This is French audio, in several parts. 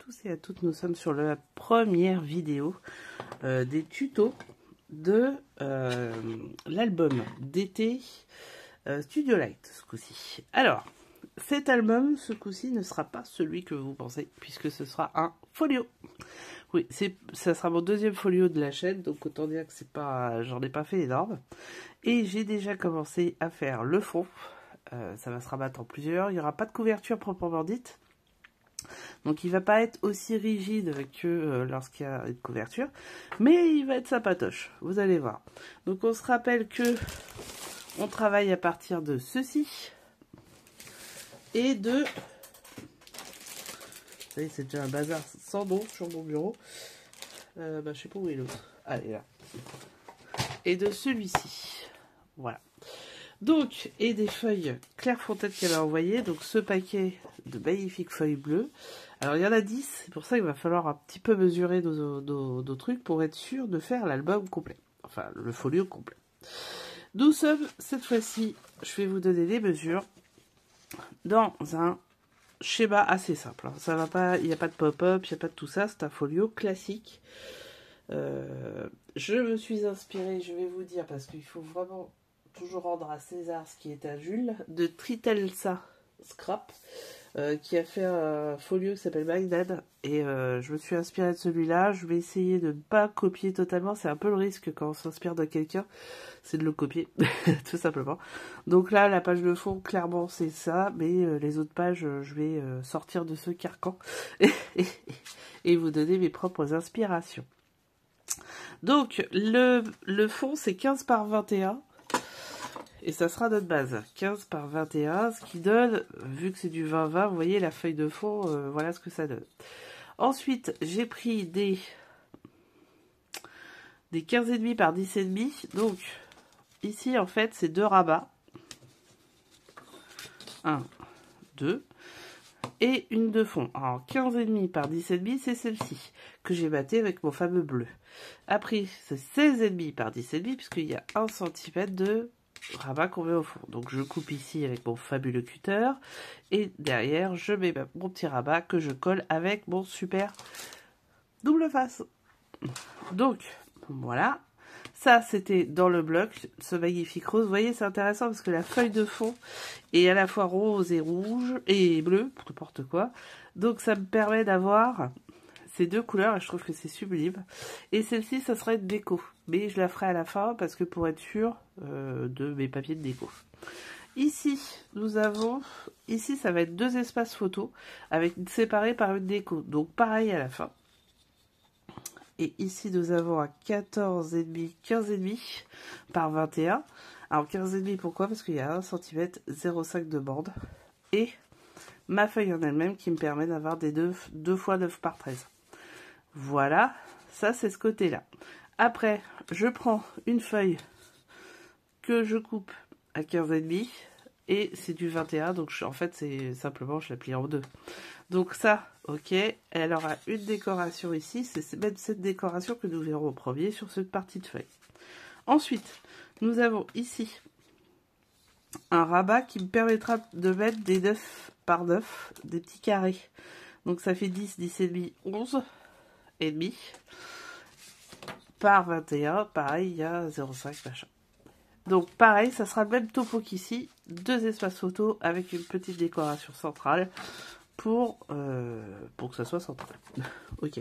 tous et à toutes, nous sommes sur la première vidéo des tutos de l'album d'été Studio Light ce coup-ci. Alors, cet album ce coup-ci ne sera pas celui que vous pensez, puisque ce sera un folio. Oui, ça sera mon deuxième folio de la chaîne, donc autant dire que c'est pas, j'en ai pas fait énorme. Et j'ai déjà commencé à faire le fond. Ça va se rabattre en plusieurs. Il n'y aura pas de couverture proprement dite. Donc il va pas être aussi rigide que lorsqu'il y a une couverture. Mais il va être sympatoche. Vous allez voir. Donc on se rappelle que on travaille à partir de ceci. Et de... Vous voyez, c'est déjà un bazar sans nom sur mon bureau. Je sais pas où est l'autre. Allez, là. Et de celui-ci. Voilà. Donc, et des feuilles Clairefontaine qu'elle a envoyées. Donc, ce paquet de magnifiques feuilles bleues. Alors, il y en a 10. C'est pour ça qu'il va falloir un petit peu mesurer nos trucs pour être sûr de faire l'album complet. Enfin, le folio complet. Nous sommes, cette fois-ci, je vais vous donner les mesures dans un schéma assez simple. Ça va pas, il n'y a pas de pop-up, il n'y a pas de tout ça. C'est un folio classique. Je me suis inspirée, je vais vous dire, parce qu'il faut vraiment toujours rendre à César ce qui est à Jules, de Tritelsa Scrap, qui a fait un folio qui s'appelle Magnad, et je me suis inspirée de celui-là. Je vais essayer de ne pas copier totalement, c'est un peu le risque quand on s'inspire de quelqu'un, c'est de le copier, tout simplement. Donc là, la page de fond, clairement, c'est ça, mais les autres pages, je vais sortir de ce carcan, et vous donner mes propres inspirations. Donc, le fond, c'est 15 par 21. Et ça sera notre base. 15 par 21. Ce qui donne, vu que c'est du 20-20, vous voyez la feuille de fond, voilà ce que ça donne. Ensuite, j'ai pris des 15,5 par 10,5. Donc, ici, en fait, c'est 2 rabats. 1, 2. Et une de fond. Alors, 15,5 par 10,5, c'est celle-ci, que j'ai battée avec mon fameux bleu. Après, c'est 16,5 par 10,5, puisqu'il y a 1 cm de rabat qu'on met au fond. Donc, je coupe ici avec mon fabuleux cutter. Et derrière, je mets mon petit rabat que je colle avec mon super double face. Donc, voilà. Ça, c'était dans le bloc, ce magnifique rose. Vous voyez, c'est intéressant parce que la feuille de fond est à la fois rose et rouge et bleu, n'importe quoi. Donc, ça me permet d'avoir ces deux couleurs et je trouve que c'est sublime. Et celle-ci, ça serait une déco. Mais je la ferai à la fin parce que pour être sûr de mes papiers de déco. Ici, nous avons... Ici, ça va être 2 espaces photos avec séparés par une déco. Donc, pareil à la fin. Et ici, nous avons un 14,5, 15,5 par 21. Alors, 15,5, pourquoi? Parce qu'il y a 1 cm 0,5 de bande. Et ma feuille en elle-même qui me permet d'avoir des 2 fois 9 par 13. Voilà, ça c'est ce côté-là. Après, je prends une feuille que je coupe à 15,5 et c'est du 21. Donc, en fait, c'est simplement, je la plie en 2. Donc ça, ok, elle aura une décoration ici, c'est même cette décoration que nous verrons au premier sur cette partie de feuille. Ensuite, nous avons ici un rabat qui me permettra de mettre des 9 par 9, des petits carrés. Donc ça fait 10, 10,5, 11 et demi par 21, pareil, il y a 0,5 machin. Donc pareil, ça sera le même topo qu'ici, 2 espaces photos avec une petite décoration centrale. Pour que ça soit central. Ok.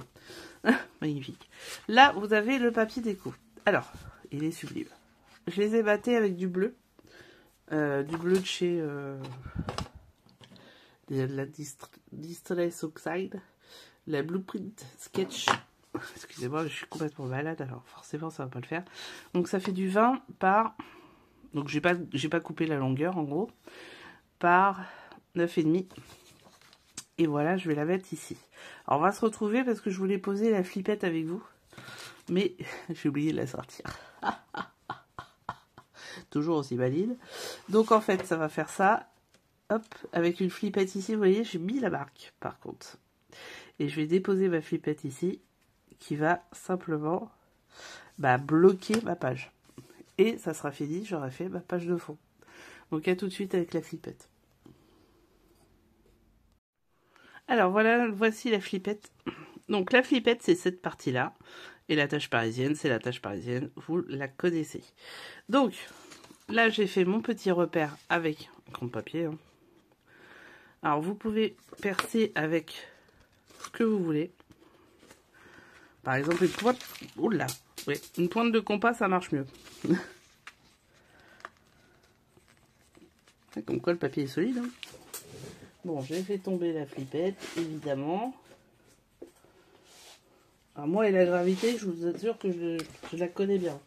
Magnifique. Là, vous avez le papier déco. Alors, il est sublime. Je les ai battés avec du bleu. Du bleu de chez la Distress Oxide. La Blueprint Sketch. Excusez-moi, je suis complètement malade, alors forcément, ça va pas le faire. Donc, ça fait du 20 par... Donc, j'ai pas coupé la longueur, en gros. Par 9,5. Et voilà, je vais la mettre ici. Alors, on va se retrouver parce que je voulais poser la flippette avec vous. Mais j'ai oublié de la sortir. Toujours aussi valide. Donc, en fait, ça va faire ça. Hop, avec une flippette ici. Vous voyez, j'ai mis la marque, par contre. Et je vais déposer ma flippette ici. Qui va simplement bloquer ma page. Et ça sera fini, j'aurai fait ma page de fond. Donc, à tout de suite avec la flippette. Alors voilà, voici la flippette. Donc la flippette, c'est cette partie-là. Et la tâche parisienne, c'est la tâche parisienne. Vous la connaissez. Donc, là, j'ai fait mon petit repère avec un compte-papier. Hein. Alors, vous pouvez percer avec ce que vous voulez. Par exemple, une pointe... Oula, oui, une pointe de compas, ça marche mieux. Comme quoi, le papier est solide. Hein. Bon, j'ai fait tomber la flippette, évidemment. Alors moi et la gravité, je vous assure que je la connais bien.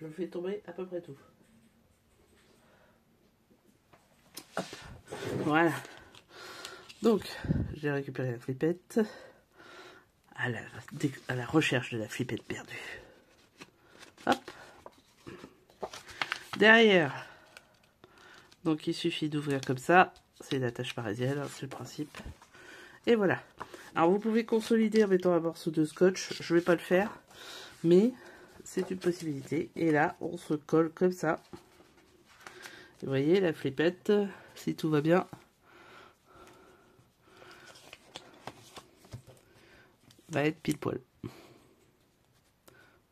Je fais tomber à peu près tout. Hop. Voilà. Donc, j'ai récupéré la flippette à la recherche de la flippette perdue. Hop. Derrière, donc il suffit d'ouvrir comme ça. C'est la tâche parisienne, c'est le principe. Et voilà. Alors vous pouvez consolider en mettant un morceau de scotch. Je vais pas le faire, mais c'est une possibilité. Et là, on se colle comme ça. Vous voyez, la flippette, si tout va bien, va être pile poil.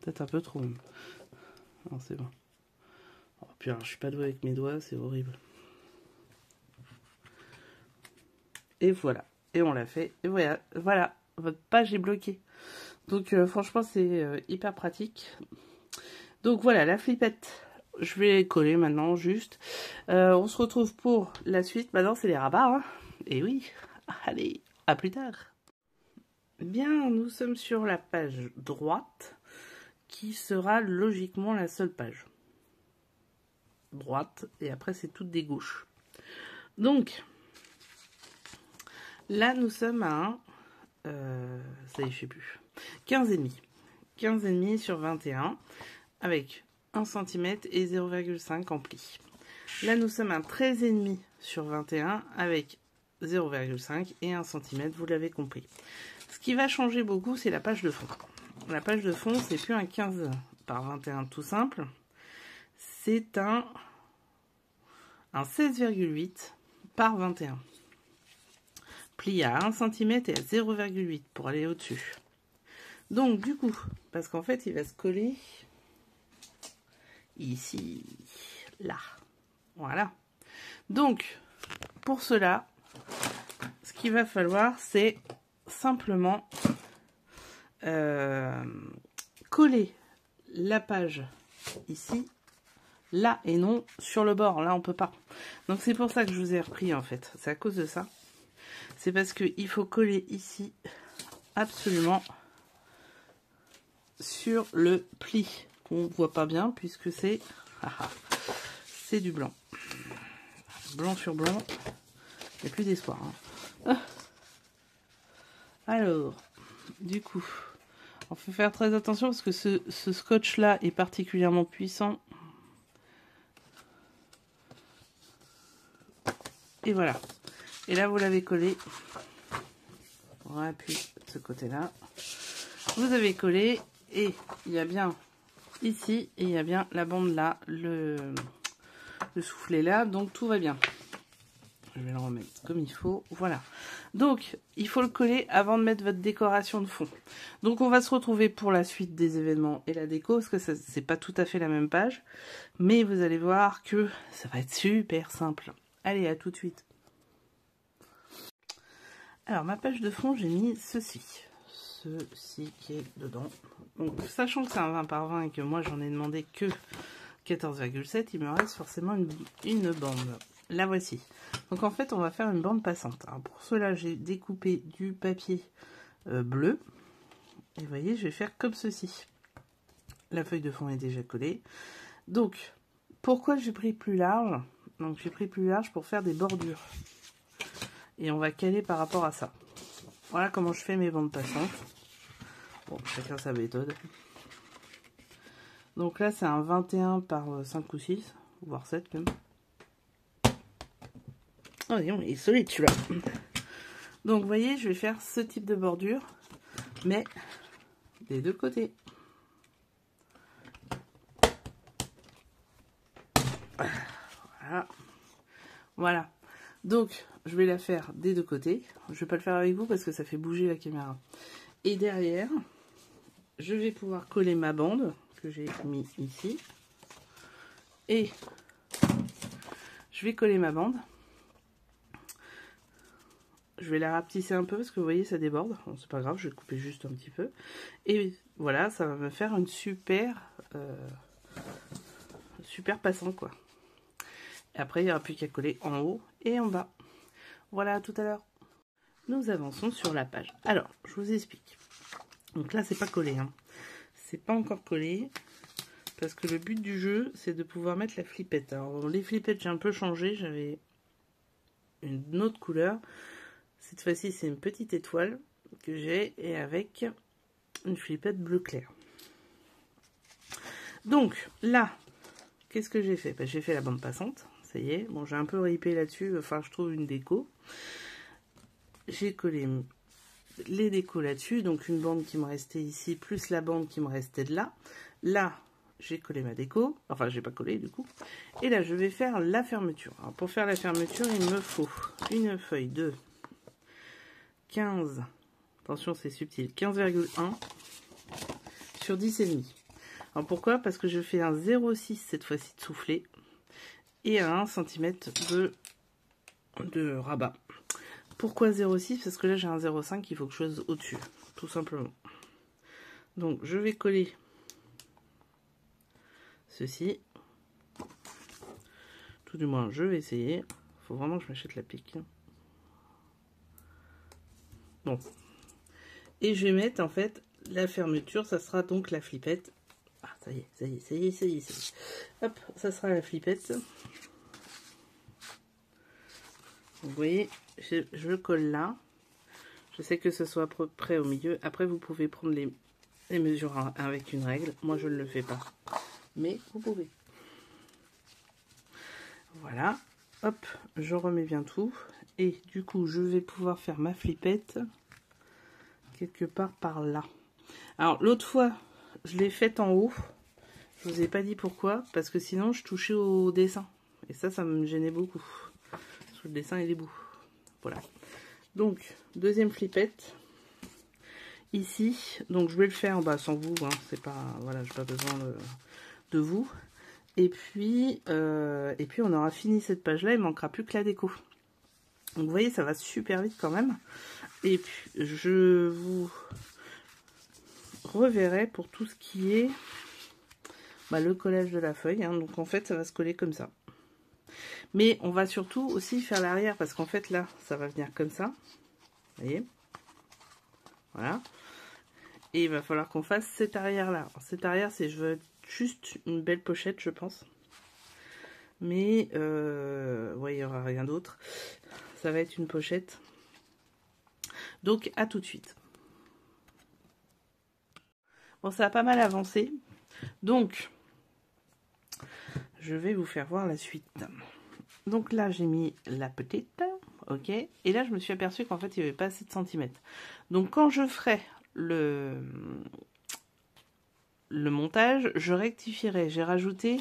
Peut-être un peu trop. Non, c'est bon. Oh, putain, je suis pas doué avec mes doigts, c'est horrible. Et voilà. Et on l'a fait. Et voilà, voilà, votre page est bloquée. Donc franchement, c'est hyper pratique. Donc voilà, la flippette. Je vais coller maintenant, juste. On se retrouve pour la suite. Maintenant, c'est les rabats. Hein. Et oui, allez, à plus tard. Bien, nous sommes sur la page droite, qui sera logiquement la seule page. Droite, et après, c'est toutes des gauches. Donc, là, nous sommes à ça y est, je sais plus. 15,5. 15,5 sur 21, avec 1 cm et 0,5 en pli. Là, nous sommes à 13,5 sur 21 avec 0,5 et 1 cm, vous l'avez compris. Ce qui va changer beaucoup, c'est la page de fond. La page de fond, c'est plus un 15 par 21 tout simple. C'est un 16,8 par 21. Pli à 1 cm et à 0,8 pour aller au-dessus. Donc, du coup, parce qu'en fait, il va se coller ici, là. Voilà. Donc, pour cela, ce qu'il va falloir, c'est simplement coller la page ici, là et non sur le bord. Là, on peut pas. Donc, c'est pour ça que je vous ai repris, en fait. C'est à cause de ça. C'est parce qu'il faut coller ici, absolument, sur le pli. Qu'on ne voit pas bien, puisque c'est c'est du blanc. Blanc sur blanc. Il n'y a plus d'espoir. Hein. Alors, du coup, on faut faire très attention parce que ce scotch-là est particulièrement puissant. Et voilà. Et là, vous l'avez collé. On appuie de ce côté-là. Vous avez collé et il y a bien ici et il y a bien la bande là, le soufflet là. Donc, tout va bien. Je vais le remettre comme il faut. Voilà. Donc, il faut le coller avant de mettre votre décoration de fond. Donc, on va se retrouver pour la suite des événements et la déco. Parce que c'est pas tout à fait la même page. Mais vous allez voir que ça va être super simple. Allez, à tout de suite. Alors, ma page de fond, j'ai mis ceci. Ceci qui est dedans. Donc, sachant que c'est un 20 par 20 et que moi, j'en ai demandé que 14,7, il me reste forcément une bande. La voici. Donc en fait, on va faire une bande passante. Alors pour cela, j'ai découpé du papier bleu. Et vous voyez, je vais faire comme ceci. La feuille de fond est déjà collée. Donc, pourquoi j'ai pris plus large? Donc j'ai pris plus large pour faire des bordures. Et on va caler par rapport à ça. Voilà comment je fais mes bandes passantes. Bon, chacun sa méthode. Donc là, c'est un 21 par 5 ou 6, voire 7 même. Oh, il est solide celui-là. Donc, vous voyez, je vais faire ce type de bordure, mais des deux côtés. Voilà. Voilà. Donc, je vais la faire des deux côtés. Je vais pas le faire avec vous parce que ça fait bouger la caméra. Et derrière, je vais pouvoir coller ma bande que j'ai mis ici. Et je vais coller ma bande. Je vais la rapetisser un peu parce que vous voyez, ça déborde. Bon, c'est pas grave, je vais couper juste un petit peu. Et voilà, ça va me faire une super passant, quoi. Et après, il n'y aura plus qu'à coller en haut et en bas. Voilà, à tout à l'heure. Nous avançons sur la page. Alors, je vous explique. Donc là, c'est pas collé, hein. C'est pas encore collé. Parce que le but du jeu, c'est de pouvoir mettre la flippette. Alors, les flippettes, j'ai un peu changé. J'avais une autre couleur. Cette fois-ci, c'est une petite étoile que j'ai et avec une flippette bleu clair. Donc, là, qu'est-ce que j'ai fait? Ben, j'ai fait la bande passante. Ça y est. Bon, j'ai un peu ripé là-dessus. Enfin, je trouve une déco. J'ai collé les décos là-dessus. Donc, une bande qui me restait ici, plus la bande qui me restait de là. Là, j'ai collé ma déco. Enfin, j'ai pas collé du coup. Et là, je vais faire la fermeture. Alors, pour faire la fermeture, il me faut une feuille de 15, attention c'est subtil, 15,1 sur 10,5. Alors pourquoi? Parce que je fais un 0,6 cette fois-ci de soufflé et un 1 cm de rabat. Pourquoi 0,6? Parce que là j'ai un 0,5 qu'il faut que je fasse au-dessus, tout simplement. Donc je vais coller ceci. Tout du moins je vais essayer. Il faut vraiment que je m'achète la pique. Bon. Et je vais mettre en fait la fermeture, ça sera donc la flippette. Ah, ça y est, ça y est, ça y est, ça y est, ça y est. Hop, ça sera la flippette. Vous voyez, je colle là. Je sais que ce soit à peu près au milieu. Après, vous pouvez prendre les mesures avec une règle. Moi, je ne le fais pas. Mais vous pouvez. Voilà. Hop, je remets bien tout. Et du coup, je vais pouvoir faire ma flippette quelque part par là. Alors, l'autre fois, je l'ai faite en haut. Je vous ai pas dit pourquoi. Parce que sinon, je touchais au dessin. Et ça me gênait beaucoup. Parce que le dessin, il est beau. Voilà. Donc, deuxième flippette. Ici. Donc, je vais le faire sans vous. Hein, c'est pas... Voilà, j'ai pas besoin de vous. Et puis, on aura fini cette page-là. Il manquera plus que la déco. Donc, vous voyez, ça va super vite quand même. Et puis, je vous reverrai pour tout ce qui est le collage de la feuille. Hein. Donc, en fait, ça va se coller comme ça. Mais on va surtout aussi faire l'arrière. Parce qu'en fait, là, ça va venir comme ça. Vous voyez? Voilà. Et il va falloir qu'on fasse cet arrière-là. Cet arrière, c'est je veux juste une belle pochette, je pense. Mais, ouais, il n'y aura rien d'autre. Ça va être une pochette. Donc, à tout de suite. Bon, ça a pas mal avancé. Donc, je vais vous faire voir la suite. Donc là, j'ai mis la petite. Ok. Et là, je me suis aperçue qu'en fait, il n'y avait pas assez de centimètres. Donc, quand je ferai le montage, je rectifierai. J'ai rajouté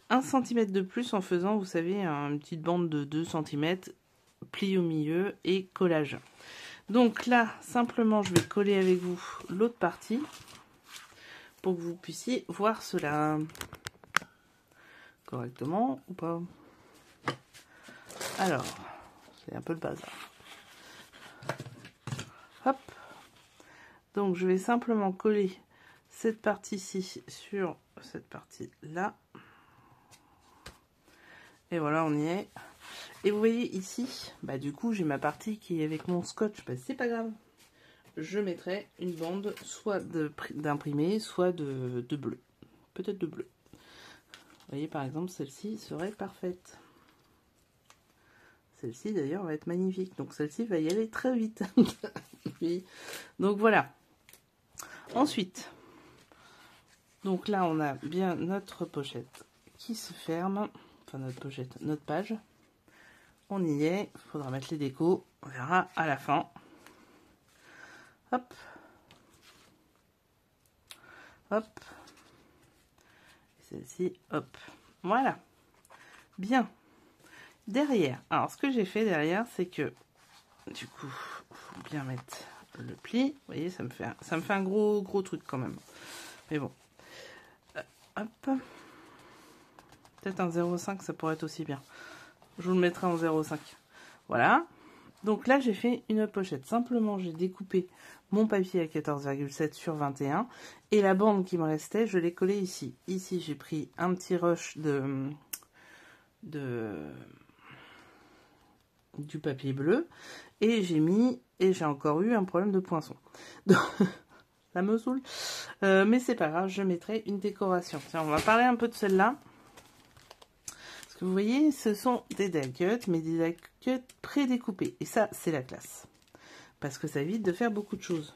1 cm de plus en faisant, vous savez, une petite bande de 2 cm, pli au milieu et collage. Donc là, simplement, je vais coller avec vous l'autre partie pour que vous puissiez voir cela correctement ou pas. Alors, c'est un peu le bazar. Hop. Donc, je vais simplement coller cette partie-ci sur cette partie-là. Et voilà, on y est. Et vous voyez ici, du coup, j'ai ma partie qui est avec mon scotch. C'est pas grave. Je mettrai une bande soit d'imprimé, soit de bleu. Peut-être de bleu. Vous voyez, par exemple, celle-ci serait parfaite. Celle-ci, d'ailleurs, va être magnifique. Donc, celle-ci va y aller très vite. Oui. Donc, voilà. Ensuite, donc là, on a bien notre pochette qui se ferme. Enfin, notre pochette, notre page. On y est. Il faudra mettre les décos. On verra à la fin. Hop. Hop. Celle-ci, hop. Voilà. Bien. derrière. Alors, ce que j'ai fait derrière, c'est que, du coup, faut bien mettre le pli. Vous voyez, ça me fait un gros truc quand même. Mais bon. Hop. Peut-être un 0,5, ça pourrait être aussi bien. Je vous le mettrai en 0,5. Voilà. Donc là, j'ai fait une pochette. Simplement, j'ai découpé mon papier à 14,7 sur 21. Et la bande qui me restait, je l'ai collée ici. Ici, j'ai pris un petit rush du papier bleu. Et j'ai encore eu un problème de poinçon. Donc, ça me saoule. Mais c'est pas grave, je mettrai une décoration. Tiens, on va parler un peu de celle-là. Parce que vous voyez, ce sont des die cuts, mais des die cuts pré-découpés. Et ça, c'est la classe. Parce que ça évite de faire beaucoup de choses.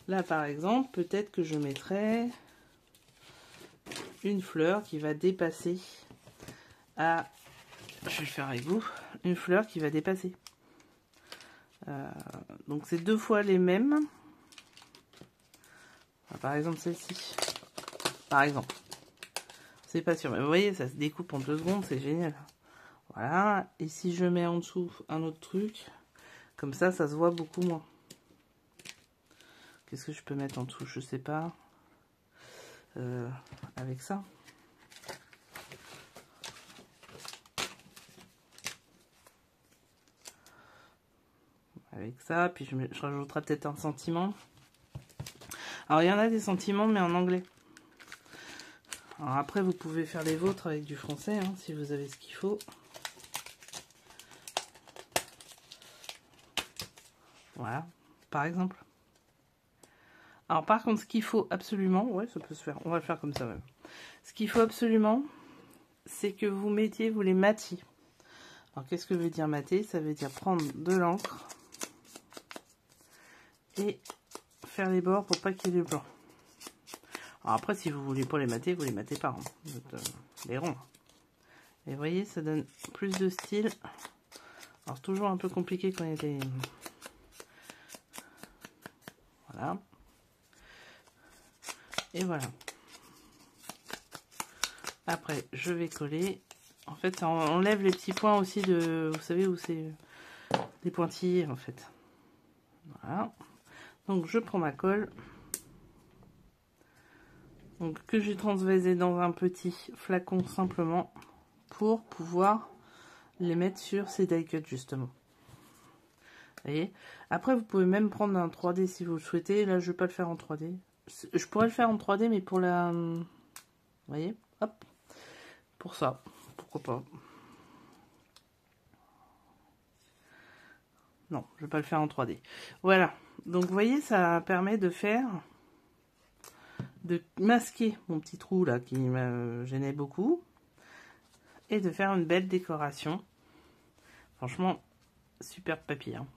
Là, par exemple, peut-être que je mettrai une fleur qui va dépasser à... Je vais le faire avec vous. Une fleur qui va dépasser. Donc, c'est 2 fois les mêmes. Par exemple, celle-ci. Par exemple. C'est pas sûr. Mais vous voyez, ça se découpe en 2 secondes. C'est génial. Voilà. Et si je mets en dessous un autre truc, comme ça, ça se voit beaucoup moins. Qu'est-ce que je peux mettre en dessous? Je sais pas. Avec ça. Avec ça. Puis je rajouterai peut-être un sentiment. Alors, il y en a des sentiments, mais en anglais. Alors après, vous pouvez faire les vôtres avec du français, hein, si vous avez ce qu'il faut. Voilà, par exemple. Alors par contre, ce qu'il faut absolument, ouais, ça peut se faire, on va le faire comme ça même. Ce qu'il faut absolument, c'est que vous les mattiez. Alors qu'est-ce que veut dire mater? Ça veut dire prendre de l'encre et faire les bords pour pas qu'il y ait du blanc. Alors après, si vous voulez pas les mater, vous les matez pas. Hein. Les ronds. Et vous voyez, ça donne plus de style. Alors toujours un peu compliqué quand il y a des... Voilà. Et voilà. Après, je vais coller. En fait, ça enlève les petits points aussi de... Vous savez où c'est des pointillés, en fait. Voilà. Donc, je prends ma colle. Donc, que j'ai transvasé dans un petit flacon, simplement, pour pouvoir les mettre sur ces die cuts, justement. Vous voyez? Après, vous pouvez même prendre un 3D si vous le souhaitez. Là, je ne vais pas le faire en 3D. Je pourrais le faire en 3D, mais pour la... Vous voyez? Hop. Pour ça. Pourquoi pas? Non, je vais pas le faire en 3D. Voilà. Donc, vous voyez, ça permet de faire... de masquer mon petit trou, là, qui me gênait beaucoup. Et de faire une belle décoration. Franchement, super papier. Hein.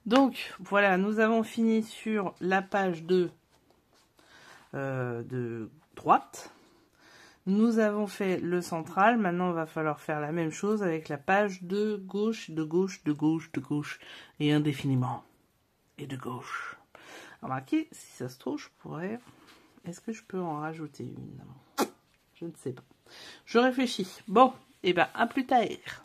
Donc, voilà, nous avons fini sur la page de droite. Nous avons fait le central. Maintenant, il va falloir faire la même chose avec la page de gauche, de gauche, de gauche, de gauche. Et indéfiniment. Et de gauche. Remarquez, si ça se trouve, je pourrais... Est-ce que je peux en rajouter une? Je ne sais pas. Je réfléchis. Bon, et ben à plus tard.